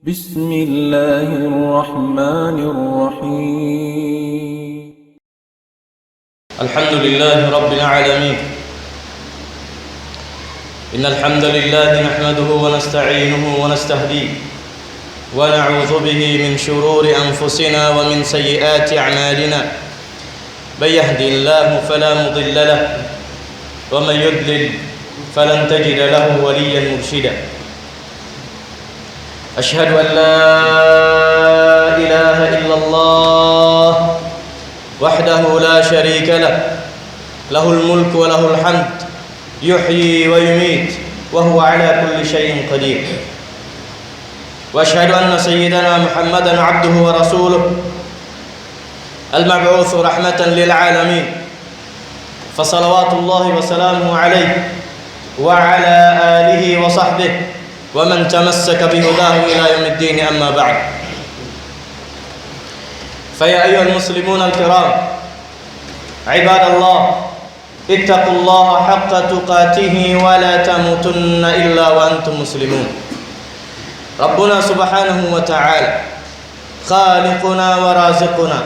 بسم الله الرحمن الرحيم. الحمد لله رب العالمين. إن الحمد لله نحمده ونستعينه ونستهديه ونعوذ به من شرور أنفسنا ومن سيئات أعمالنا. من يهدي الله فلا مضل له ومن يضلل فلن تجد له وليا مرشدا. أشهد أن لا إله إلا الله وحده لا شريك له، له الملك وله الحمد، يحيي ويميت وهو على كل شيء قدير. وأشهد أن سيدنا محمدا عبده ورسوله المبعوث رحمة للعالمين، فصلوات الله وسلامه عليه وعلى آله وصحبه ومن تمسك بهداه إلى يوم الدين. أما بعد، فيا أيها المسلمون الكرام عباد الله، اتقوا الله حق تقاته ولا تموتن إلا وأنتم مسلمون. ربنا سبحانه وتعالى خالقنا ورازقنا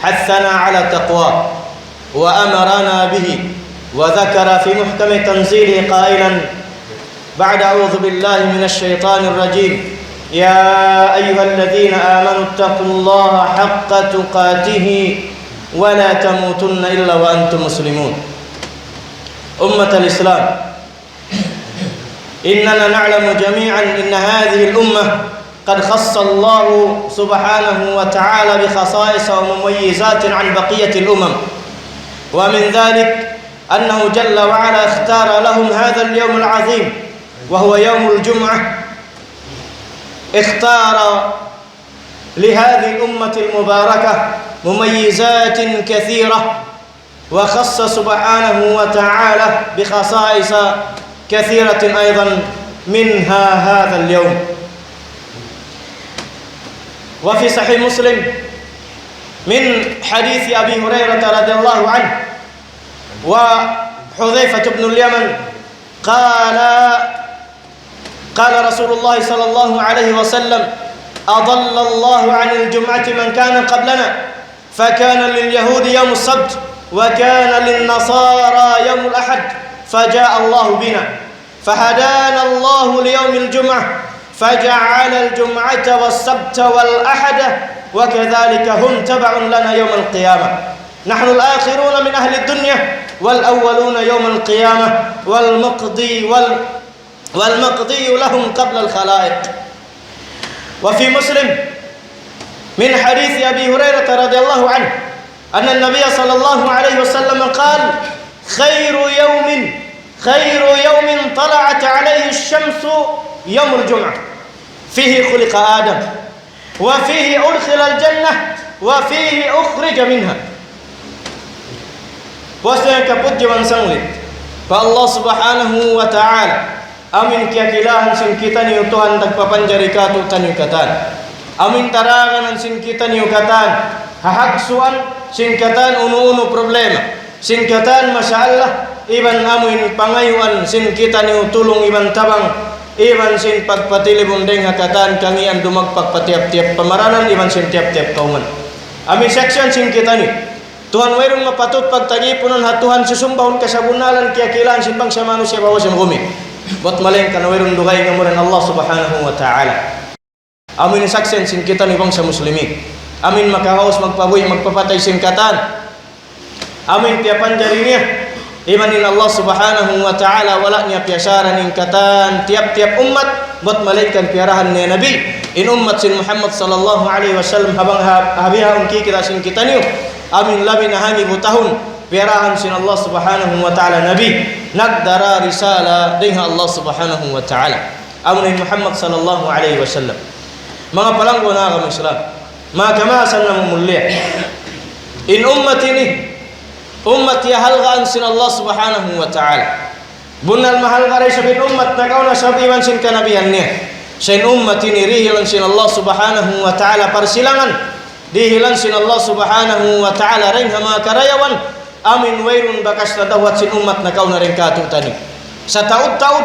حثنا على التقوى وأمرنا به، وذكر في محكم تنزيله قائلا بعد أعوذ بالله من الشيطان الرجيم: يا أيها الذين آمنوا اتقوا الله حق تقاته ولا تموتن إلا وأنتم مسلمون. أمة الإسلام، إننا نعلم جميعا إن هذه الأمة قد خص الله سبحانه وتعالى بخصائص ومميزات عن بقية الأمم، ومن ذلك أنه جل وعلا اختار لهم هذا اليوم العظيم وهو يوم الجمعة. اختار لهذه الأمة المباركة مميزات كثيرة، وخص سبحانه وتعالى بخصائص كثيرة أيضا، منها هذا اليوم. وفي صحيح مسلم من حديث أبي هريرة رضي الله عنه وحذيفة بن اليمن قال رسول الله صلى الله عليه وسلم: أضل الله عن الجمعة من كان قبلنا، فكان لليهود يوم السبت وكان للنصارى يوم الأحد، فجاء الله بنا فهدانا الله ليوم الجمعة، فجعل الجمعة والسبت والأحد، وكذلك هم تبع لنا يوم القيامة. نحن الآخرون من أهل الدنيا والأولون يوم القيامة، والمقضي لهم قبل الخلائق. وفي مسلم من حديث أبي هريرة رضي الله عنه أن النبي صلى الله عليه وسلم قال: خير يوم طلعت عليه الشمس يوم الجمعة، فيه خلق آدم، وفيه أدخل الجنة، وفيه أخرج منها. Bosnya kaput jaman sanglit. Fa Allah Subhanahu wa ta'ala amin kiakilahan sin kita ni Tuhan tagpapanjari katu tanyukatan. Amin tarangan sin kita ni ukatan. Hahaksuan sin katan unu problema. Sin katan masyaallah iban amin pangayuan sin kita ni utulong iban tabang. Iban sin pagpatili bundeng hakatan kangian dumagpag patiap-tiap pamaranan iban sin tiap-tiap kauman. Amin section sin kita ni Tuhan wairun mapatut pagtagipunan hatuhan susumbahun kasabunalan kiakilan sin bangsa manusia bawa sin gumi. Buat malengkan wairun dugai ngamuran Allah Subhanahu wa ta'ala. Amin saksen sin kita ni bangsa muslimin. Amin makahaus magpabuhi magpapatay sin katan. Amin tiapan jarinya imanin Allah Subhanahu wa ta'ala walaknya piasaran ning katan tiap-tiap umat buat malengkan piarahan ni Nabi in umat sin Muhammad sallallahu alaihi wasallam habang habiha unki kita sin kita ni. Amin labi nahami butahun piarahan sin Allah Subhanahu wa ta'ala Nabi nagdara risala dengan Allah Subhanahu wa ta'ala. Amin Muhammad sallallahu alaihi wasallam. Mga palanggo na agam Islam, mga kamasan na mumulia in ummat ini ummat yahalgaan sin Allah Subhanahu wa ta'ala. Bunal mahal garay sabin ummat na kauna sabiwan sin kanabihan niya. Sin ummat ini rihilan sin Allah Subhanahu wa ta'ala parsilangan dihilan sin Allah Subhanahu wa ta'ala ring hama karayawan. Amin wairun bakas nadawat sin umat na kauna ring katutani sa taud-taud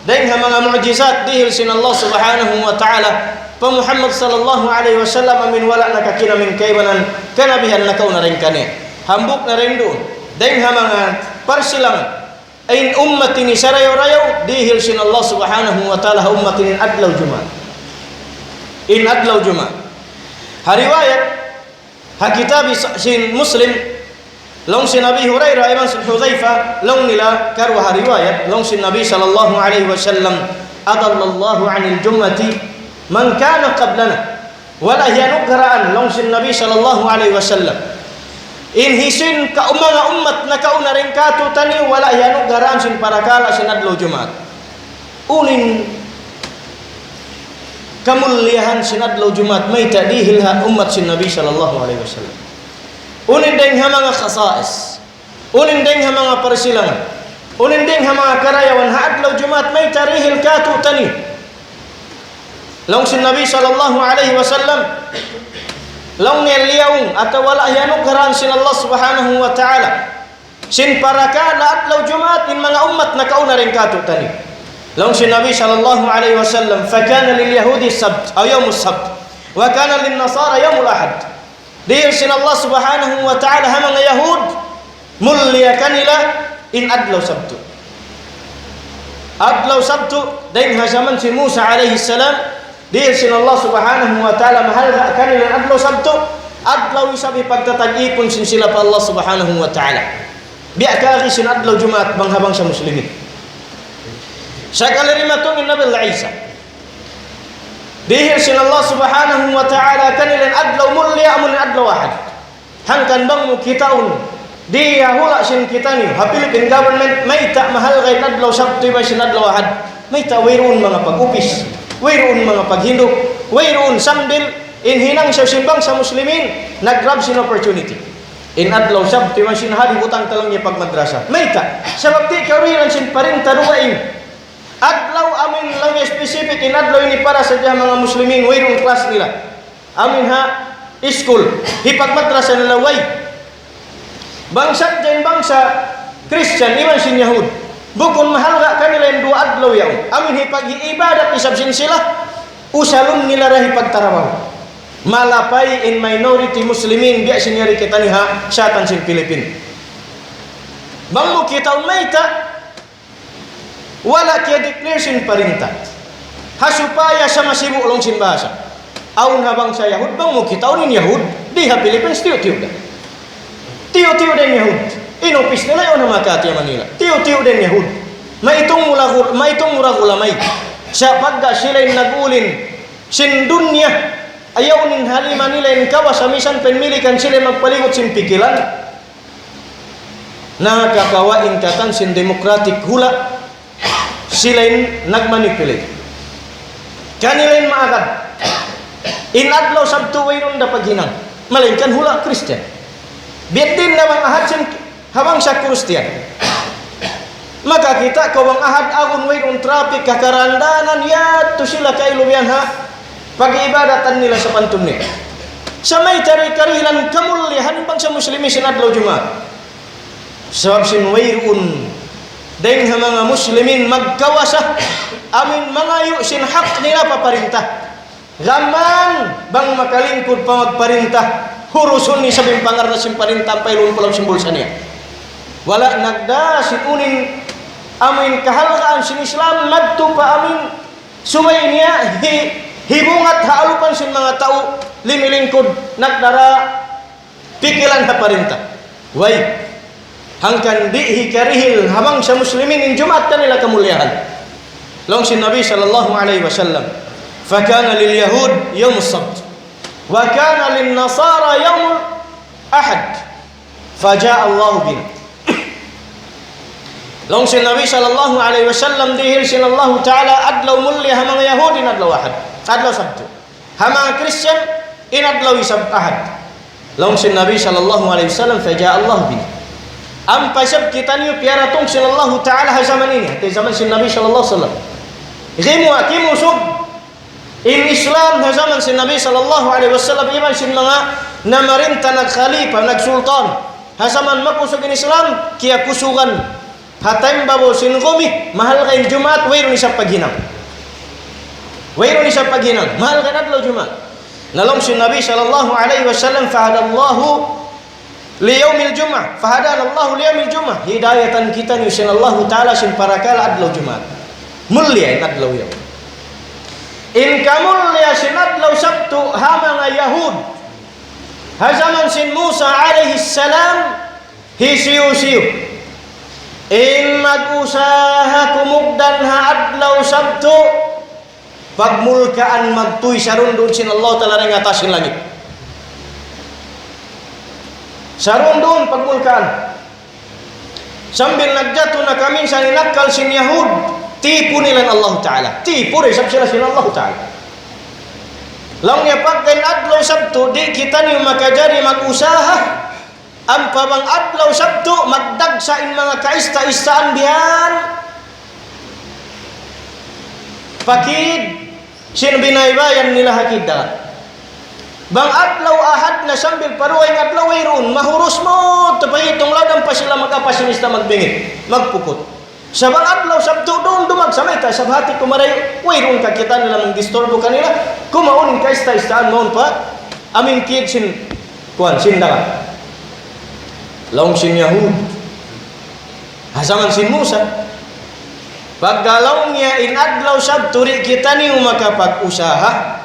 ring hama mga mu'jizat dihil sin Allah Subhanahu wa ta'ala pa Muhammad sallallahu alaihi wasallam amin wala nakakina min kaibanan kanabihan na kau na rin kani hambuk na rin doon dahil mga parsilangan ayin ummatin ni sarayaw-rayaw dihil sin Allah subhanahu wa ta'ala ummatin in adlaw juma hariwayat hakitabi sin muslim long sin Nabi Hurairah iman sin Hudhaifa long nila karwa hariwayat long sin Nabi sallallahu alaihi wasallam adallallahu anil jummati man kana qablana wala yanugraan long sin Nabi sallallahu alaihi wasallam in hisin ka mga ummat na kauna rin kato tani wala yanugraan sin parakala sin adlaw Jumat unin kamulyahan sin adlaw Jumat may tadihil ha ummat sin Nabi sallallahu alaihi wasallam unin ding ha mga khasais unin ding ha mga parsilangan unin ding ha mga karayawan ha adlaw Jumat may tarihil kato tani long sin Nabi sallallahu alaihi wasallam long neliyaung atau wala yanugrahan sin Allah subhanahu wa ta'ala sin parakala adlaw Jumat in mga ummat na kauna rin kato tani long sin Nabi sallallahu alaihi wasallam fakana lil yahudi sabt aw yawm as-sabt wa kana lin nasara yawm al-ahad dihil sin Allah subhanahu wa ta'ala ha mga yahud mulya kanila in adlaw sabtu dahin ha zaman si Musa alaihi salam dihil sin Allah subhanahu wa ta'ala mahal kanilang adlaw sabto adlaw isabi pagtatag-ipon sin sila pa Allah subhanahu wa ta'ala biya kagi sin adlaw Jumat banghabang sa muslimin sa kalirimatong Nabi Isa dihil sin Allah subhanahu wa ta'ala kanilang adlaw mulya amun adlaw ahad hangkan bang mo kitaon di hula sin kita ni Philippine government may ta mahal kay adlaw sabto may sin adlaw ahad may ta wayron mga pag-upis wayroon mga paghindok, wayroon sambil inhinang sa simbang sa muslimin, nag-grab sin opportunity. In adlaw sabti man sin hadi utang talang niya pagmadrasa. Mayta, sabab ti karuyan sin parinta ruwain. Adlaw amin lang specific in adlaw ini para sa mga muslimin, wayroon class nila. Amin ha school, hipagmadrasa nila way. Bangsa dyan bangsa Christian, iman sin Yahud. Bukun mahal ka kanila yung dua adlaw yaw. Amin hipag-iibadat isabsin sila. Usalong nila rahi pagtarabaho. Malapay in minority muslimin biya sinyari kita niha syatan sin Pilipin. Bang mo kita umayta wala kaya declare sin parinta. Hasupaya sa masibu ulong sin bahasa. Aun habang sa Yahud bang mo kita unin Yahud diha Philippines tiyo-tiyo da. Tiyo-tiyo din Yahud. Inopis nila yun ang makati Manila. Tiyo-tiyo din Yahud. May itong murag ulamay. Sa pagka sila'y nagulin sin dunya ayaw nin halima nila yung kawasamisan penmilikan sila magpaligot sin pikilan. Nakakawain katan sin democratic hula sila'y nagmanipulate. Kanila'y maagad. Inadlaw sabto wayron da paghinang. Malingkan hula Christian. Bitin namang ahad sin habang sa Kristiyan makakita kawang ahad agun wayron traffic kakarandanan yat to sila kailubian ha pag-iibadatan nila sa pantum nila sa may tari-karilan kamulyahan bang sa muslimi sinadlaw Jumat sabab sin wayron dahil ha mga muslimin magkawasa amin mga yu sin hak nila paparintah gaman bang makalingkod pa magparintah hurusun ni sabing pangarna sin parintah pailun pulang simbol sa niya wala nagda sinunin amin kahalgaan sin Islam madto pa amin sumay niya hibungat haalupan sin mga tao limilingkod nagdara pikilan ha parinta way hangkan di hikarihil habang sa muslimin in Jumat kanila kamulyahan long sin Nabi sallallahu alaihi wasallam fakana lil yahud yawm as-sabt wa kana lin nasara yawm ahad faja'a Allah bina long sin Nabi sallallahu alaihi wasallam dihil sin Allah ta'ala adlaw mulya ha mga Yahudi adlaw ahad adlaw sabtu ha mga Christian in adlaw ahad long sin Nabi sallallahu alaihi wasallam faja'a Allah bina am pasab kita niyo piara tong sin Allah ta'ala ha zaman ini at zaman sin Nabi sallallahu alaihi wasallam kimu sub in Islam ha zaman sin Nabi sallallahu alaihi wasallam iman sin mga namarinta nag-khalifa nag-sultan ha zaman makusog in Islam kiya kusugan hatay babo sin gumi mahal kay Jumat wayron isang paghinang Wayron isa paghinang. Mahal ka adlaw Jumat. Nalong si Nabi sallallahu alaihi wasallam fahadallahu liyaumil Jum'ah. Fahadallahu liyaumil Jum'ah. Hidayatan kita ni sallallahu taala sin parakala adlaw Jumat. Mulia adlaw yaw. In kamulya sin adlaw Sabtu ha mga Yahud. Ha zaman sin Musa alaihi salam hisiyu-siyu. In mag-usaha kumugdan ha adlaw Sabtu pagmulkaan magtuy sarundon sin Allah taala nga atas sin langit. Sarundon pagmulkaan. Sambil nagjato na kami sa ninakal sin Yahud, tipu nila Allah taala. Tipu rin sila sin Allah taala. Lang niya pagkain adlaw Sabtu, di kita niyo makajari mag-usaha. Ang pabang adlaw Sabtu, magdagsain mga kaista-istaan biyan. Pakid, sino binaybayan nila hakida. Bang adlaw Ahad na sambil paruay ng adlaw wayron, mahurus mo, tapay itong ladang pa sila magkapasinista magbingit, magpukot. Sa bang adlaw Sabtu, doon dumagsamay tayo, sabhati kumaray, wayron ka kita nila mong disturbo kanila, kumaunin kaista-istaan moon pa, aming kid sin sindakan. Laong sin Yahud, hasaman sin Musa, paggalong niya inadlaw Sabtu ri kita niyo makapag-usaha.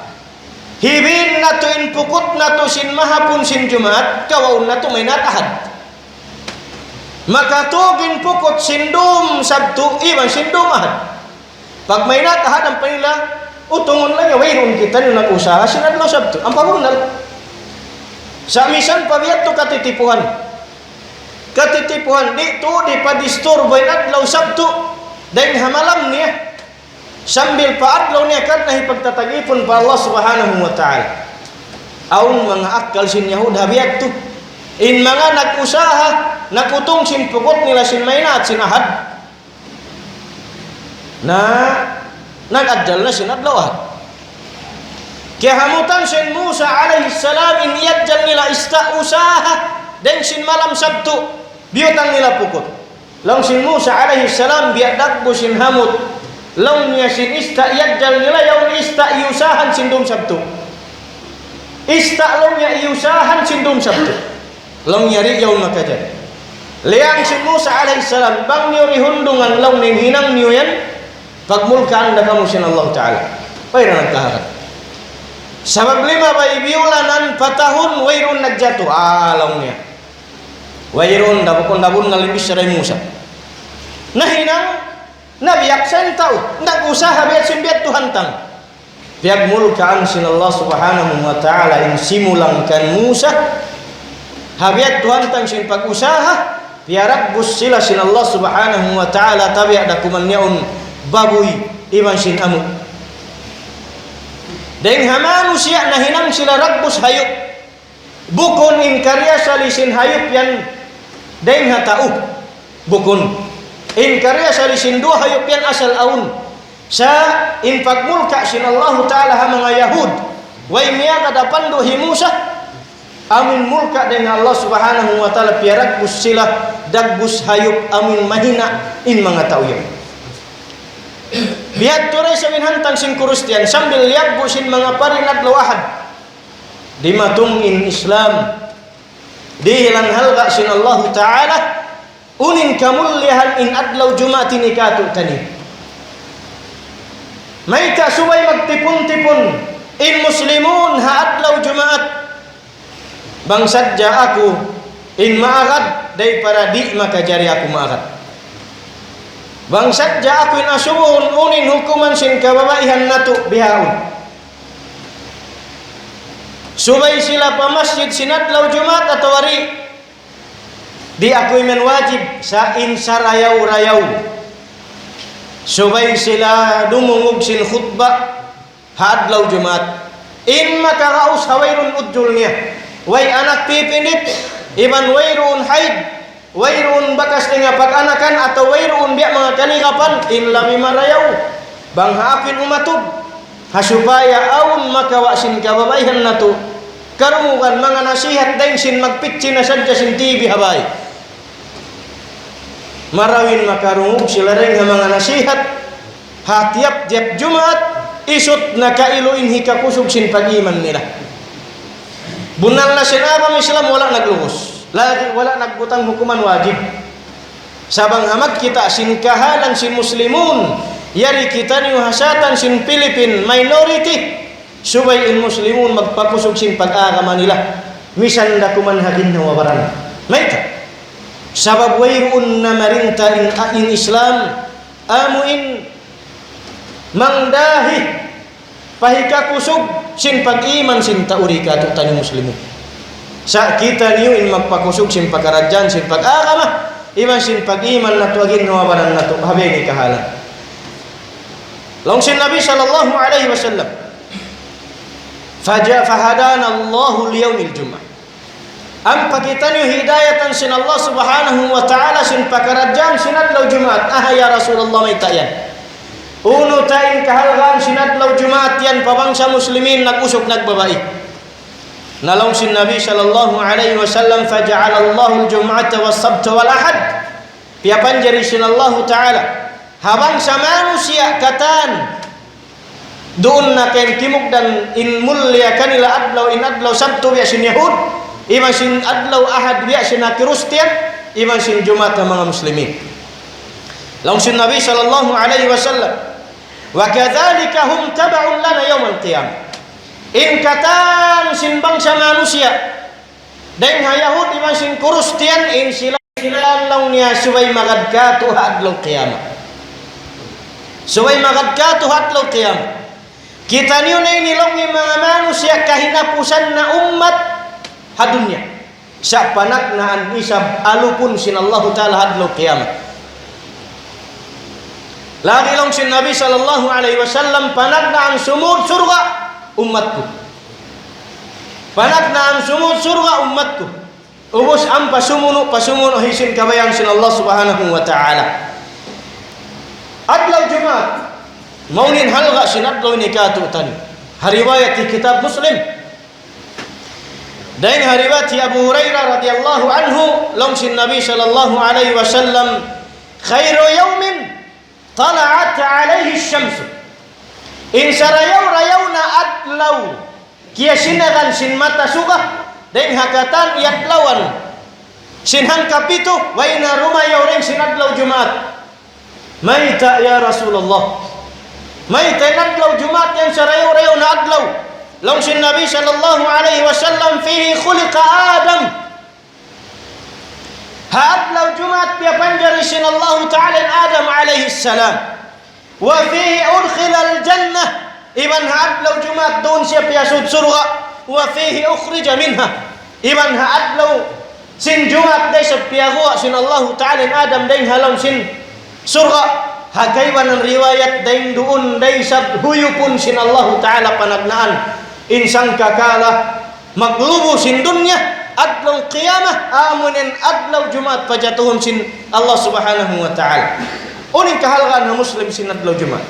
Hibin na to inpukot na to sin mahapon sin Jumat, kawaon na to may natahad. Makatugin pukot sindum Sabtu, iban sindum Ahad. Pag may natahad ang panila, utungon lang wayron kita niyo nag-usaha sin adlaw Sabtu. Ang pagunal. Sa misan pabiat to katitipuhan. Katitipuhan dito di padisturbo adlaw Sabtu dahil hamalam niya sambil paadlaw niya kan nahipagtatagipon pa Allah subhanahu wa ta'ala. Aun mga akal sin Yahud habiyat to in mga nag-usaha nakutong sin pukot nila sin mayna at sin Ahad na nag-adjal na sin adlaw Ahad. Kaya hamutan sin Musa alaihi salam in iadjal nila usaha den sin malam Sabtu biyutang nila pukot. Lang sin Musa alaihi salam biadagbo sin hamut. Lang niya sin yadjal nila yaw iusahan sin dum Sabtu. Lang niya iusahan sin dum Sabtu. Lang niya ri yaw makajan. Liang sin Musa alaihi salam bang niyo rihundungan lang ning hinang niyo yan pagmulkaan na kamu sin Allah taala. Payra nagkahakat. Sabab lima ba ibiulanan patahun wayron nagjato alaw niya. Wayron dabon ngalibis sa Musa. Nahinang nabiyak sentaw nag-usaha biat simbiat Tuhan tang. Biag mulkaan sin Allah subhanahu wa ta'ala in simulang kan Musa. Habiat Tuhan tang sin pag-usaha biarak bus sila sin Allah subhanahu wa ta'ala tabi ada kumanyaon baboy iban sin amu. Deng hamanu siya nahinang sila ragbus hayop. Bukon in karya salisin hayop yan deng hatau bukon in karya salisin dua hayop yan asal aun sa in pagmulka sin Allah taala ha mga Yahud way miya kadapan do hi Musa amin mulka dengan Allah subhanahu wa taala piarak bus sila dagbus hayop amin mahina in mga tao yan. Bihat turay sa minhantang sin Kristiyan sambil liagbo sin mga parinat lawahad di matung in Islam dihilan halga sin Allah taala unin kamulyahan in adlaw Jumat nikatu tani. May kasubay magtipon-tipon in muslimun ha adlaw Jumat bangsadja aku in maagad day para di makajari aku maagad. Bangsadja aku in asubuhon unin hukuman sin kababaihan nato bihaun. Subay sila pa masjid sinadlaw Jumat atau wari di aku iman wajib sa insarayaw-rayaw. Subay sila dumungog sin khutbah hadlaw Jumat in makaraus hawayrun udjul niya way anak pipinit iban wayrun haid wayrun bakas nga pag-anakan atau wayrun biya mga kalikapan in labi marayaw bang haapin umatub hasupaya aun makawa sin kababaihan nato karumugan mga nasihat din sin magpitsi na sadya sin TV habay marawin makarungog sila rin ng mga nasihat hatiap-tiap Jumat isut na kailuin hikakusog sin pag-iman nila. Bunal na sinabang Islam, wala naglubos. Wala nagbutang hukuman wajib. Sabang hamad kita sin kahalan sin muslimun, yari kita niyo hasatan sin Philippine minority, subay in muslimun magpakusog sin pag-agama nila. Misan da kumanhagin na wawaran. Mayta. Sabab wayroon na marinta in Islam, amuin mangdahi pahikakusog sin pag-iman sin taurika to tani muslimun. Sa kita niyo in magpakusog sin pagkaradyan sin pag-agama, iman sin pag-iman na tuwagin na wawaran na to habeni kahalan. Long sin Nabi sallallahu alaihi wasallam, fahadana Allahu liyawmil Jum'ah. Ang pakita niyo hidayatan sin Allah subhanahu wa ta'ala sin pakaradyan sin adlaw Jumaat. Ya Rasulullah, may tayan. Uno tayin kahalgan sin adlaw Jumaat yan pabangsa muslimin nag-usok nagbabae. Nalong sin Nabi sallallahu alaihi wasallam, faja'ala Allahu al-Jum'ata was-Sabta wal-Ahad. Piapan jari sin Allah ta'ala habang sa manusia katan doon na ken kimugdan in mulya kanila adlaw in adlaw Sabtu biya sin Yahud, iman sin adlaw Ahad biya sin Kristiyan, iman sin Jumat ang mga muslimin. Laung sin Nabi sallallahu alaihi wasallam, wa kadzalika hum tab'un lana yawm al-qiyamah. In katan sin bangsa manusia deng ha Yahud iman sin Kristiyan, in sila laung niya subay magadkato adlaw qiyamah. Subay magadkato adlaw qiyamah. Kita niyo na inilong yung mga manusia kahinapusan na umat hadunya sa panak na an isab alupun sin Allah ta'ala hadlaw qiyamah. Lagi long sin Nabi sallallahu alaihi wasallam, panak na ang sumud surga umatku. Panak na ang sumud surga umatku. Ubos ang pasumuno hisin kabayan sin Allah subhanahu wa ta'ala. Adlaw Jumat maunin halga sinadlaw ni katutan. Hariwayat di kitab Muslim. Dan hariwayat Abu Hurairah radhiyallahu anhu, long sin Nabi sallallahu alaihi wasallam, khairu yawmin tala'at alaihi syams. In sarayaw na adlaw kiya sinagan sin mata suga dan hakatan iatlawan sin hangkapito wayna rumayaw ring sinadlaw Jumat. Maita ya Rasulullah, may tinadlaw Jumat yan sa rayo-rayo na adlaw. Long sin Nabi sallallahu alaihi wasallam, fihi khuliqa Adam. Ha adlaw Jumat piapan jari sin Allah ta'ala Adam alaihi salam. Wa fihi udkhila al-jannah. Iban ha adlaw Jumat doon siya piasud surga. Wa fihi ukhrija minha. Iban ha adlaw sin Jumat day sa piagwa sin Allah ta'ala Adam day halong sin surga. Hagaywan ang riwayat daing doon day sa huyupon sin Allah ta'ala panagnaan insang kakala maglubo sin dunya adlaw qiyamah amunin adlaw Jumat pajatuhon sin Allah subhanahu wa ta'ala. Uning kahalgan na muslim sin adlaw Jumat.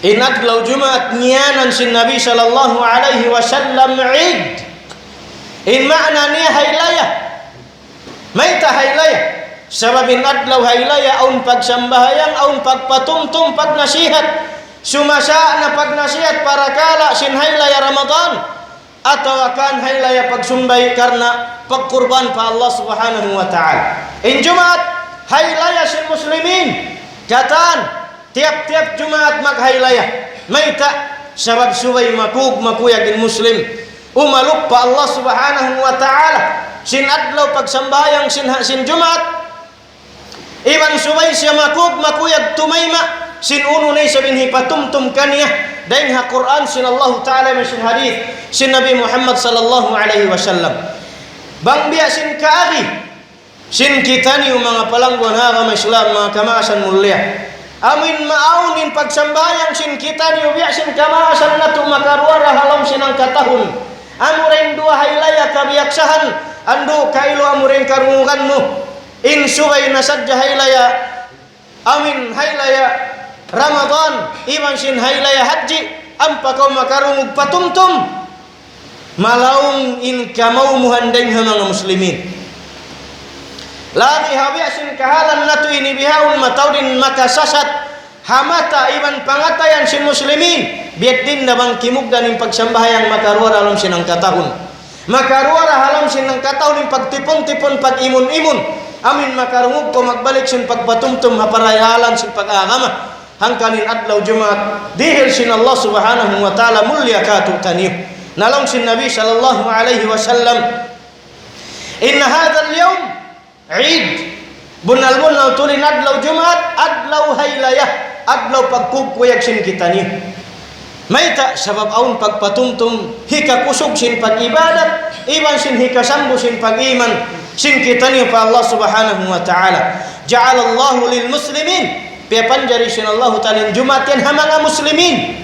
In adlaw Jumat niyanan sin Nabi sallallahu alaihi wasallam Eid. In ma'na niya haylaya. May tahaylaya. Sababin adlaw haylaya aun pagsambahayang aun pagpatumtum pagnasihat sumasa na pagnasihat para kala sin haylaya Ramadan atau akan haylaya pagsumbay karena pagkurban pa Allah subhanahu wa ta'ala. In Jumat haylaya sin muslimin katan tiap-tiap Jumat maghaylaya mayta sabab subay makuyag in muslim umaluk pa Allah subhanahu wa ta'ala sin adlaw pagsambayang sin Jumat. Iban subay siya makuyag tumayma sin uno na sabin hipatumtum kaniya dahil ha Quran sin Allah ta'ala sin hadith sin Nabi Muhammad sallallahu alaihi wasallam. Bang biya sin kaagi sin kita niyo mga palangguan ha Islam mga kamasan mulia. Amin maaunin pagsambayang sin kita niyo biya sin kamasan na to makaruara halom sin ang katahon. Amuring dua haylaya kabiyaksahan ando kailo amuring karungan mo. In subay nasadya haylaya amin haylaya Ramadan iman sin haylaya haji ampakaw makarungog patumtum malaung in kamaw muhandeng ha mga muslimin. Lagi habi sin kahalan nato inibihaon matawdin makasasat hamata iban pangatayan sin muslimin biat din na bang kimugdan yung pagsambahyang makaruara alam sinang katahon makaruara halam sinang katahon yung pagtipon-tipon pag-imun-imun amin makarungog ko magbalik sin pagpatumtum haparayalan sin pag-agama hangkanin adlaw Jumat dihil sin Allah subhanahu wa ta'ala mulya katu taniyuh nalong sin Nabi sallallahu alaihi wasallam inna hadha al-yawm Eid bunal-bunal tulin adlaw Jumat adlaw haylayah adlaw pagkukuyag sin kita niyo mayta sabab aun pagpatumtum hika kusog sin pag-ibadat iban sin hika sambu sin pag-iman sin kita niyo pa Allah subhanahu wa ta'ala ja'alallahu lil muslimin piapanjari sin Allah ta'ala Jumat yan hamanga muslimin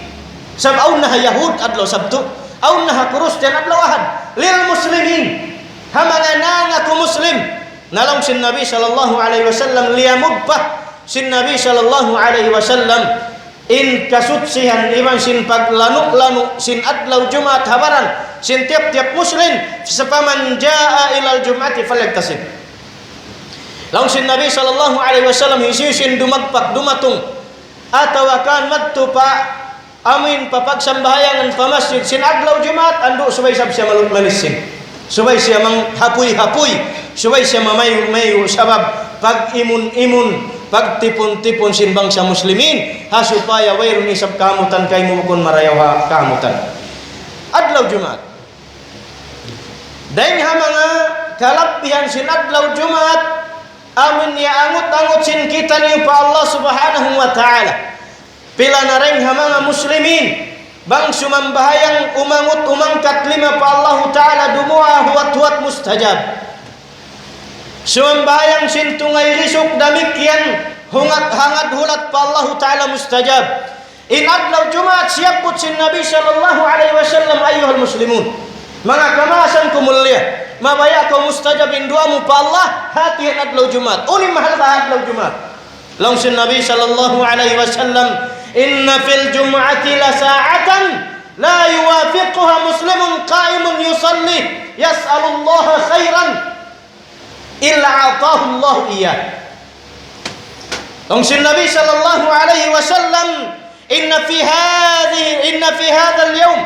sabab aun naha Yahud adlaw Sabtu aun naha Kristen adlaw Ahad lil muslimin hamanga nanga ku muslim nalong sin Nabi sallallahu alaihi wasallam liyamudbah sin Nabi sallallahu alaihi wasallam in kasutsihan iman sin paglanuk-lanuk sin adlaw Jumat habaran sin tiap-tiap muslim sepaman jaa ilal Jumati falyaktasib laung sin Nabi sallallahu alaihi wasallam hisiusin dumagpak dumatung atawa kan madtu pa amin papagsambahayangan pa masjid sin adlaw Jumat ando subay sab siya malisin subay siya mang hapuy-hapuy subay siya mamayu-mayu sabab pag-imun-imun pagtipon-tipon sin bangsa muslimin ha supaya wayron isab kamutan kay mukon marayaw ha kamutan adlaw Jumat daing ha mga kalapihan sin adlaw Jumat amin ya angut-angut sin kita niyo pa Allah subhanahu wa ta'ala pila na rin ha mga muslimin bang sumambahayang umangut umangkat lima pa Allah ta'ala dumua huwat-huwat mustajab sumambahayang sintungay risuk damikian hangat hulat pa Allah ta'ala mustajab in adlaw Jumat siyaput sin Nabi sallallahu alaihi wasallam ayyuhal muslimun mga kamasan kumulya mabaya ko mustajabin duamu pa Allah hatihan adlaw Jumat unim mahal ka adlaw Jumat lang sin Nabi sallallahu alaihi wasallam inna fil jum'ati la sa'atan la yuwafiquha muslimun qa'imun yusalli yas'alullaha khairan illa atahu Allah iyah. Lang sin Nabi sallallahu alaihi wasallam inna fi hadha al-yawm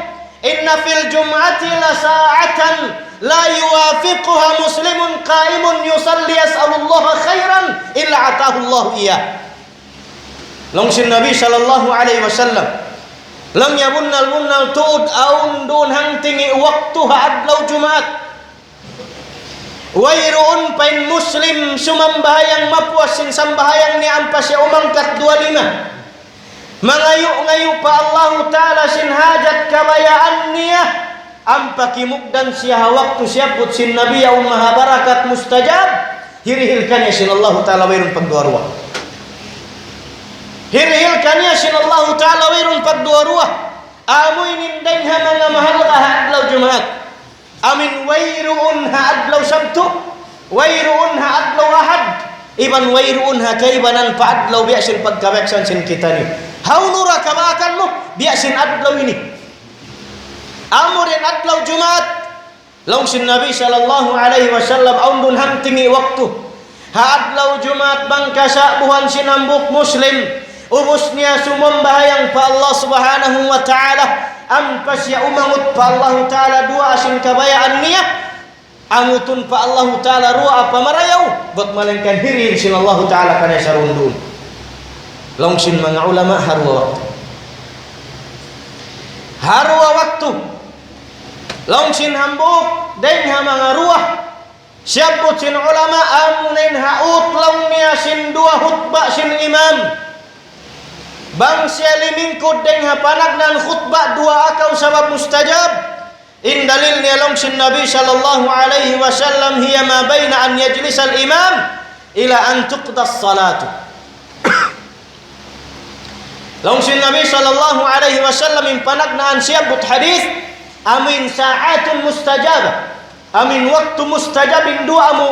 inna fil jum'ati la sa'atan la yuwafiquha muslimun qa'imun yusalli yas'alullaha khairan illa atahu Allah iyah. Lang sin Nabi sallallahu alaihi wasallam lang yabunnal tuud aun dun hang tingi waktu adlaw Jumat wayroon pain muslim sumambahayang mapuas sin sambahayang ni ampas ya umangkat 25 mangayu-ngayu pa Allah ta'ala sin hajat kabayaan niya ampakimugdan siya waktu siyaput sin Nabi ya ummaha barakat mustajab hirihilkan ya sin Allah ta'ala wayroon pagduarwa hirihilkan ya sin Allah ta'ala wayroon pagduarwa amoy nindain ha mga mahal ka adlaw Jumat amin wayruun ha adlaw Sabtu wayruun ha adlaw Ahad iban wayruun ha kaibanan pa adlaw biasin pagkabeksan sin kita ni haunura kabakan mo biasin adlaw ini amurin adlaw Jumat laung sin Nabi sallallahu alaihi wasallam aundun hamtingi waktu ha adlaw Jumat bangkasa buhan sinambuk muslim ubus niya sumambahayang pa Allah subhanahu wa ta'ala ampas ya umangut pa Allah ta'ala dua asin kabayaan niya angutun pa Allah ta'ala ruwa apa marayaw bat malengkan hirir sin Allah ta'ala kanay sarundun long sin mga ulama harwa waktu long sin hambuk den ha mga ruwa siyabot sin ulama amunin haut long niya sin dua hutbah sin imam bang siya limingkod deng hapanag ng khutbah dua akaw sabab mustajab in dalil niya long sin Nabi sallallahu alaihi wasallam hiya ma bayna an yajlis al imam ila an tuqda as-salatu long sin Nabi sallallahu alaihi wasallam in panag na an siya but hadith amin sa'atun mustajab amin waktu mustajabin dua mo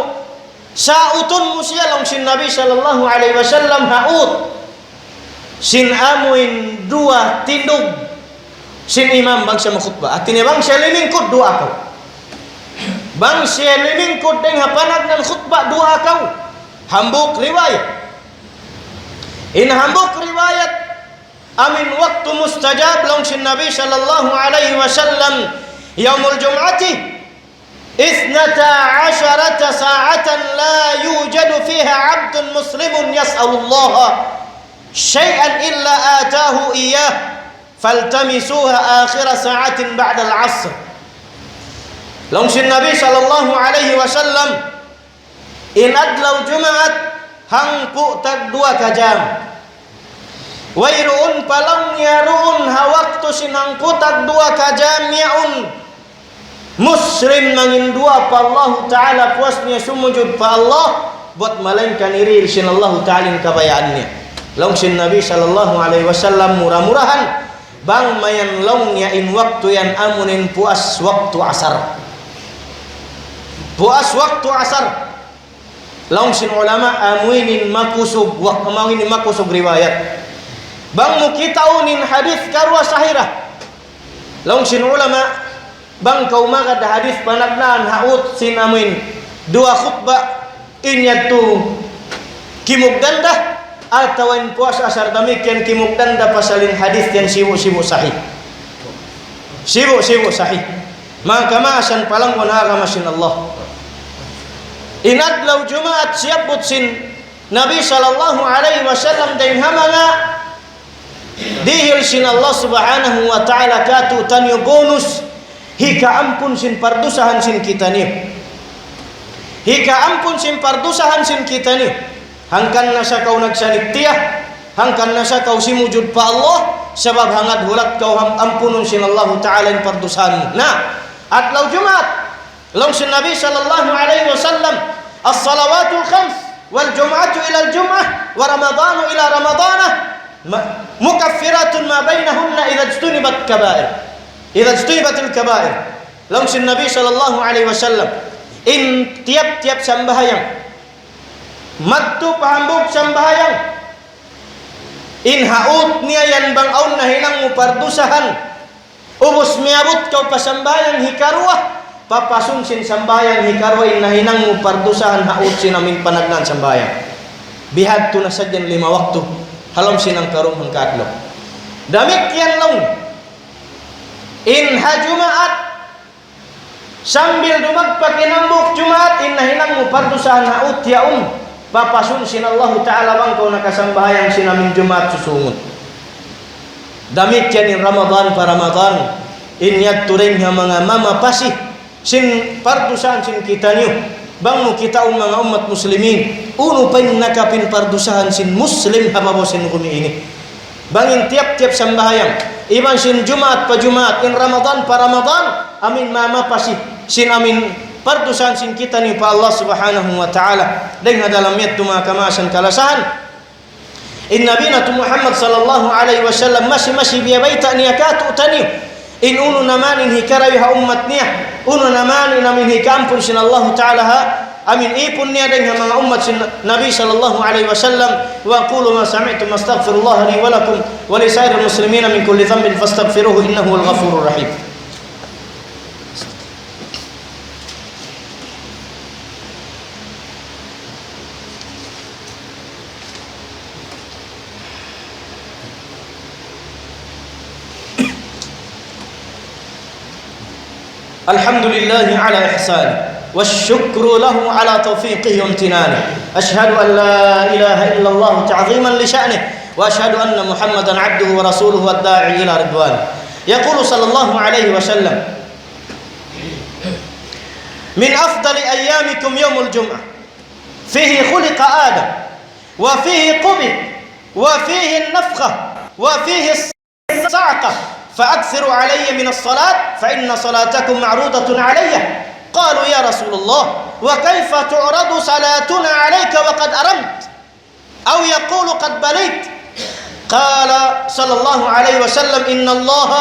sa'utun mo siya long sin Nabi sallallahu alaihi wasallam haut sin amuin dua tindog sin imam bang siya makhutbah at tinibang siya limingkod dua akaw bang siya limingkod deng hapanag ng khutbah dua akaw hambuk riwayat In hambuk riwayat amin waktu mustajab long sin Nabi sallallahu alaihi wasallam yaumul jum'ati 12 sa'atan la yujadu fiha 'abdun muslimun yas'alullaha syai'an illa atahu iyyah faltamisuha akhir sa'atin ba'da al-'asr. Long sin Nabi sallallahu alaihi wasallam in adlaw jumaat hangpu tag 2 kajam wairuun palang yaruun hawaktu sinangku tag 2 kajam yaun muslim mangin 2 pa Allah Ta'ala puasnya sumujud pa Allah buat malainkan iri sin Allah Ta'ala kabayaannya. Long sin Nabi sallallahu alaihi wasallam murah-murahan bang mayan longnya in waktu yang amunin puas waktu asar. Puas waktu asar. Long sin ulama amuinin makusub wa amangin makusub riwayat. Bang mukitaunin hadis karwa sahirah. Long sin ulama bang kau magad hadis panagnan haut sin amuin 2 khutbah inyatu kimugdandah atau in puas asar demikian kimugdandah pasalin hadis yang sibu-sibu sahih. Sibu-sibu sahih. Maka maasan palang wanaga masin Allah. Inat lau Jumaat siap butsin Nabi sallallahu alaihi wasallam daim hamanga dihil sin Allah subhanahu wa ta'ala katu tanyo bonus hika ampun sin pardusahan sin kita ni. Hika ampun sin pardusahan sin kita ni. Hangkan nasa kau nagsanitiyah, hangkan nasa kau simujud pa Allah sebab hangat hulat kau ampunun sin Allah ta'ala in pardusahan. Nah, at lau Jumaat long sin Nabi sallallahu alaihi wasallam as-salawatul khams wal jum'atu ila al-jum'ah wa ramadhanu ila ramadhanah mukaffiratun ma bainahunna idza ijtunibat kaba'ir. Idza ijtunibatil kaba'ir. Long sin Nabi sallallahu alaihi wasallam in tiap-tiap sembahyang mattu pahambuk sembahyang in haut niayan bang aun nahinang mupardusahan ubus miabut kau pasambayang hikaruah papasun sin sambayang hikarwa inahinang mu pardusahan haut sin amin panagnan sambayang bihad tu nasadyan 5 waktu halam sinang karum hangkatlo demikian long in hajumaat sambil dumag pakinambuk Jumaat inahinang mu pardusahan haut yaum papasun sin Allah Ta'ala bang kau nakasambayang sin amin Jumaat susungut demikian in Ramadan pa Ramadan in yaturing mga mama pasih sin pardusahan sin kita niyo bang mo kita mga umat muslimin uno pa yung nakapin pardusahan sin muslim hababo sin kumi ini bangin tiap-tiap sambahayang iban sin Jumaat pa Jumaat in Ramadan pa Ramadan amin mama pasih sin amin pardusahan sin kita niyo pa Allah subhanahu wa ta'ala dengan dalam yaitu makamasan kalasahan in Nabi Muhammad sallallahu alaihi wasallam masih biya baita niyakatu taniyo in uno naman in hikarawi ha ummat niya uno naman in amin hikampun sin Allah Ta'ala ha amin ipun niya dengan mga ummat sin Nabi sallallahu alaihi wasallam wa qulu ma sami'tum astaghfirullah li wa lakum wa li sa'iril muslimina min kulli dhanbin fastaghfiruhu innahu al ghafurur rahim. الحمد لله على إحسانه والشكر له على توفيقه وامتنانه أشهد أن لا إله إلا الله تعظيما لشأنه وأشهد أن محمدا عبده ورسوله والداعي إلى رضوانه يقول صلى الله عليه وسلم من أفضل أيامكم يوم الجمعة فيه خلق آدم وفيه قبض وفيه النفخة وفيه الصعقة فأكثروا علي من الصلاة فإن صلاتكم معروضة علي قالوا يا رسول الله وكيف تعرض صلاتنا عليك وقد أرمت أو يقول قد بليت قال صلى الله عليه وسلم إن الله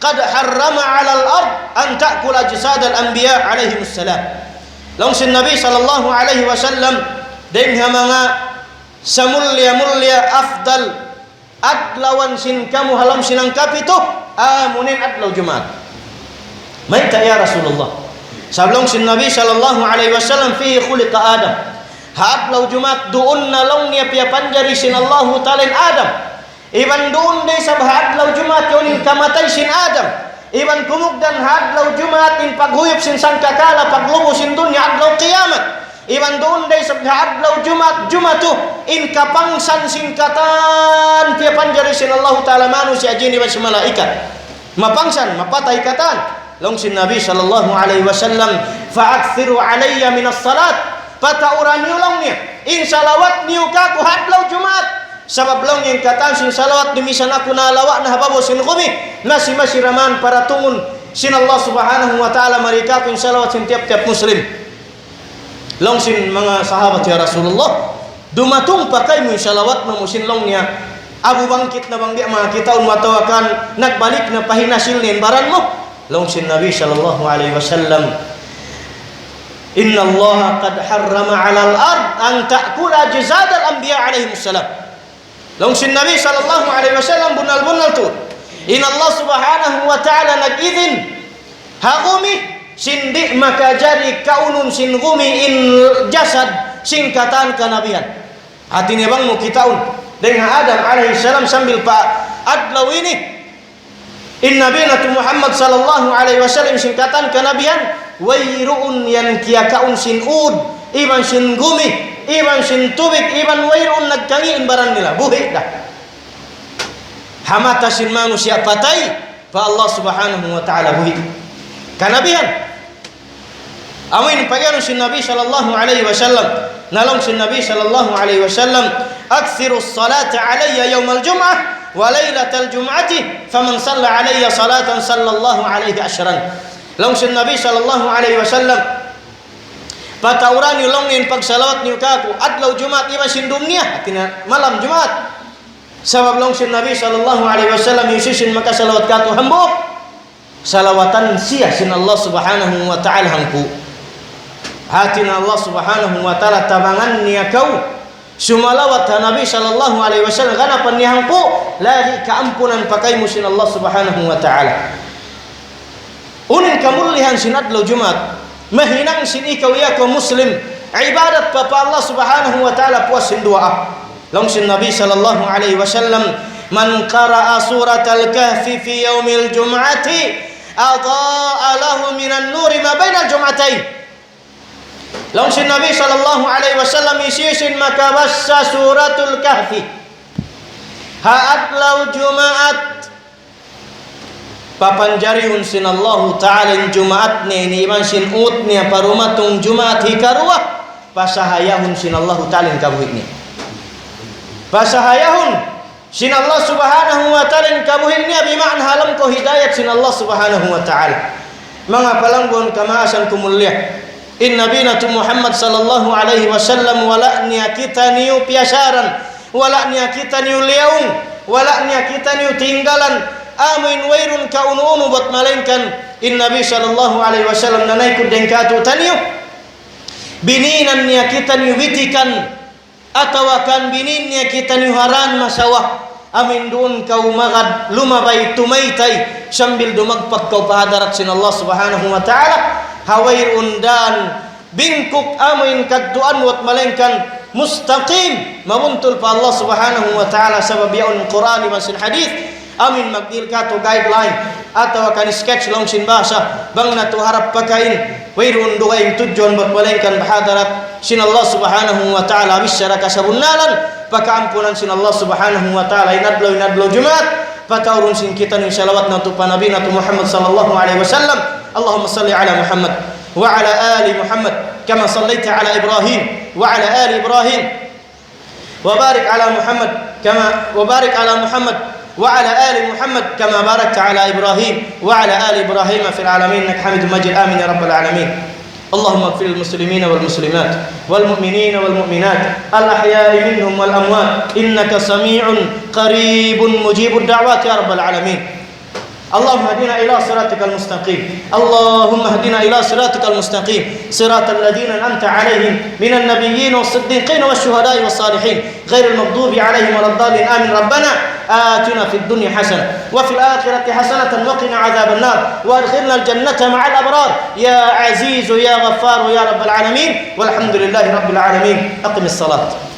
قد حرم على الأرض أن تأكل أجساد الأنبياء عليهم السلام لونس النبي صلى الله عليه وسلم دينها منا سموليا أفضل adlawan sin kamu halam sinang kapito amunin adlaw Jumaat maita ya Rasulullah sablong sin Nabi sallallahu alaihi wasallam fihi khuliqa Adam hadlau Jumat duun na long niya pia panjari sin Allahu ta'ala Adam. Iban duun day sa hadlau Jumat yonin kamatay sin Adam. Iban kumugdan hadlau Jumat in paghuyop sin sangkakala paglubo sin dunya hadlau kiamat. Iban doon day sa hadlaw Jumatu in kapangsan singkatan pia panjari sin Allah Ta'ala manusia jin wa malaikat mapangsan mapatay katan long sin Nabi sallallahu alaihi wasallam fa'akthiru alayya min as-salat patauran niyo long niya in salawat niyo ka ku hadlaw Jumat sabab long yung katan sin salawat dimisan ako na lawa na hababo sin kumi nasi masiraman para tungun sin Allah subhanahu wa ta'ala marika kun salawat sin tiap-tiap muslim. Long sin mga sahabat ya Rasulullah dumatong pakai mo salawat mo sin long niya abu bangkit na banggi mga kitaon matawakan nagbalik na pahinasil nin baran mo long sin Nabi sallallahu alaihi wasallam inna Allah qad harrama 'ala al-ard an ta'kula jazad al-anbiya alaihi wassalam long sin Nabi sallallahu alaihi wasallam bunal-bunal tu inna Allah subhanahu wa ta'ala nag-idhin haqumi sindi maka jari kaunun sin gumi in jasad singkatan kanabihan hati ni bang mo kitaun dengan Adam alaihi salam sambil pa adlaw ini in nabiyatu Muhammad sallallahu alaihi wasallam singkatan kanabihan wairuun yan kia kaun sin ud iban sin gumi iban sin tubik iban wairuun nagkangiin barang nila buhi dah hamata sin manusia patay pa Allah subhanahu wa ta'ala buhi kanabihan. Amin pagano sin Nabi sallallahu alaihi wasallam nalong sin Nabi sallallahu alaihi wasallam akthiru as-salata alayya yawm al-jum'ah wa laylatal jum'ati faman salla alayya salatan sallallahu alaihi ashran long sin Nabi sallallahu alaihi wasallam patauran ni long nin pagsalawat ni kaku adlaw Jumat iba sin dumnia atina malam Jumat sabab long sin Nabi sallallahu alaihi wasallam yusisin maka salawat kaku hambuk salawatan sia sin Allah subhanahu wa ta'ala hangku hatina Allah subhanahu wa ta'ala tabangan niya kau sumalawat Nabi sallallahu alaihi wasallam kana panihangku lagi keampunan pakai musin Allah subhanahu wa ta'ala unin kamulihan sinadlaw Jumat mahinang sin ikaw ya kau muslim ibadat papa Allah subhanahu wa ta'ala puas sin doa long sin Nabi sallallahu alaihi wasallam man qara'a suratal kahfi fi yaumil jum'ati adaa lahu minan nuri ma bainal jum'atain long sin Nabi sallallahu alaihi wasallam isisin maka basa suratul kahfi haadlaw Jumaat papanjariun sin Allah ta'ala Jumaat ni iman sin ut ni parumatung Jumaat hikarwa pasahayahun sin Allah ta'ala kabuhit ni pasahayahun sin Allah subhanahu wa ta'ala kabuhit ni bimakna halam ko hidayat sin Allah subhanahu wa ta'ala mga palanggon kamaasan kumulyah in nabiyatu Muhammad sallallahu alaihi wasallam wala niya kita niu piasaran wala niya kita niu liaung wala niya kita niu tinggalan amin wairun kaunu buat malaikan in nabi sallallahu alaihi wasallam nanai kudeng katu taniu bininan niya kita niu bitikan atawakan binin niya kita niu haran masawah amin dun kau magad lumabay tumaytay sambil dumagpak kau pahadarat sin Allah subhanahu wa ta'ala hawair undan bingkuk amin kadduan wat malengkan mustaqim mabuntul pa Allah subhanahu wa ta'ala sabab yaun Quran masin hadith amin magdil kato guideline atau akan sketch long sin bahasa bang na harap pakain wairun dugain tujuan bat malengkan bahadarat sin Allah subhanahu wa ta'ala bisyara kasabunnalan pakaampunan sin Allah subhanahu wa ta'ala inadlaw Jumat pataurun sin kita ni salawat na tu pa nabi na tu Muhammad sallallahu alaihi wasallam Allahumma salli ala Muhammad wa ala ali Muhammad kama sallaita ala Ibrahim wa ala ali Ibrahim wa barik ala Muhammad kama wa barik ala Muhammad wa ala ali Muhammad kama barakta ala Ibrahim wa ala ali Ibrahim fil alamin innaka Hamidum Majid amin ya rabbal alamin اللهم اغفر للمسلمين والمسلمات والمؤمنين والمؤمنات الأحياء منهم والأموات إنك سميع قريب مجيب الدعوات يا رب العالمين اللهم اهدنا إلى صراطك المستقيم اللهم اهدنا إلى صراطك المستقيم صراط الذين أنعمت عليهم من النبيين والصديقين والشهداء والصالحين غير المغضوب عليهم ولا الضالين آمين ربنا آتنا في الدنيا حسنة وفي الآخرة حسنة وقنا عذاب النار وأدخلنا الجنة مع الأبرار يا عزيز يا غفار يا رب العالمين والحمد لله رب العالمين. أقم الصلاة.